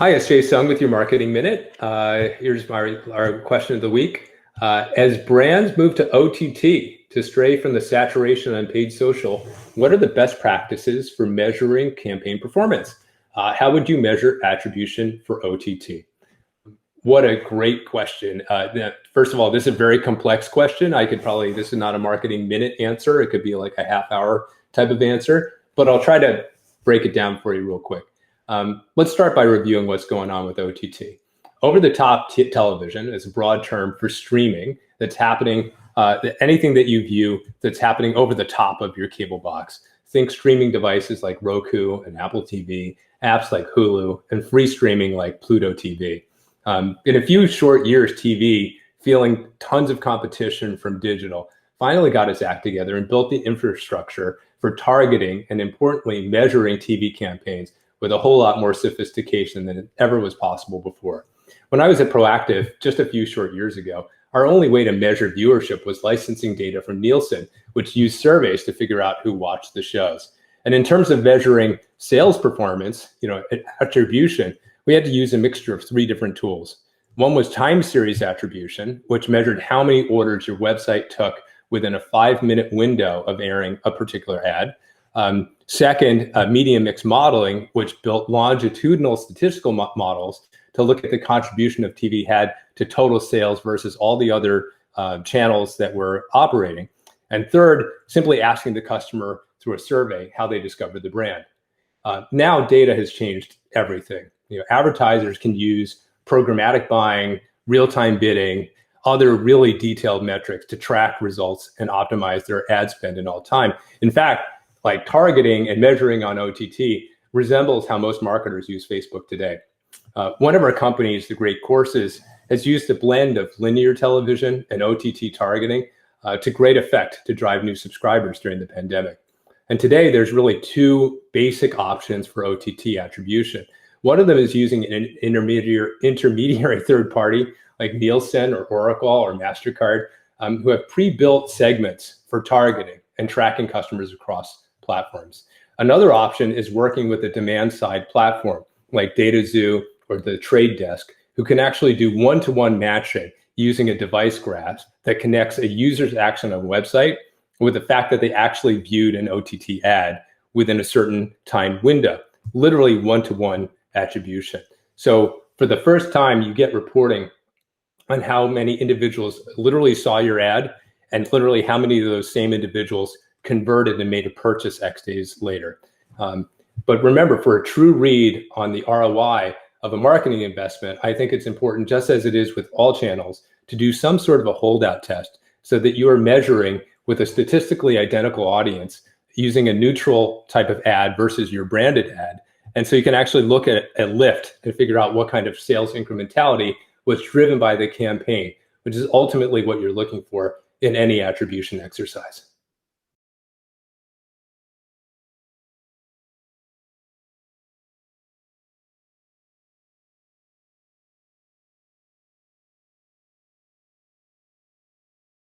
Hi, it's Jay Sung with your Marketing Minute. Here's our question of the week. As brands move to OTT to stray from the saturation on paid social, what are the best practices for measuring campaign performance? How would you measure attribution for OTT? What a great question. First of all, this is a very complex question. This is not a Marketing Minute answer. It could be like a half-hour type of answer, but I'll try to break it down for you real quick. Let's start by reviewing what's going on with OTT. Over-the-top television is a broad term for streaming that's happening, anything that you view that's happening over the top of your cable box. Think streaming devices like Roku and Apple TV, apps like Hulu, and free streaming like Pluto TV. In a few short years, TV, feeling tons of competition from digital, finally got its act together and built the infrastructure for targeting and, importantly, measuring TV campaigns with a whole lot more sophistication than ever was possible before. When I was at Proactive just a few short years ago, our only way to measure viewership was licensing data from Nielsen, which used surveys to figure out who watched the shows. And in terms of measuring sales performance, attribution, we had to use a mixture of 3 different tools. One was time series attribution, which measured how many orders your website took within a 5-minute window of airing a particular ad. Second, media mix modeling, which built longitudinal statistical models to look at the contribution of TV had to total sales versus all the other channels that were operating. And third, simply asking the customer through a survey how they discovered the brand. Now data has changed everything. Advertisers can use programmatic buying, real-time bidding, other really detailed metrics to track results and optimize their ad spend in all time. In fact, like targeting and measuring on OTT resembles how most marketers use Facebook today. One of our companies, The Great Courses, has used a blend of linear television and OTT targeting to great effect to drive new subscribers during the pandemic. And today there's really 2 basic options for OTT attribution. One of them is using an intermediary third party like Nielsen or Oracle or MasterCard who have pre-built segments for targeting and tracking customers across platforms. Another option is working with a demand-side platform like DataZoo or The Trade Desk, who can actually do one-to-one matching using a device graph that connects a user's action on a website with the fact that they actually viewed an OTT ad within a certain time window, literally one-to-one attribution. So for the first time, you get reporting on how many individuals literally saw your ad and literally how many of those same individuals converted and made a purchase X days later. But remember, for a true read on the ROI of a marketing investment, I think it's important, just as it is with all channels, to do some sort of a holdout test so that you are measuring with a statistically identical audience using a neutral type of ad versus your branded ad. And so you can actually look at a lift and figure out what kind of sales incrementality was driven by the campaign, which is ultimately what you're looking for in any attribution exercise.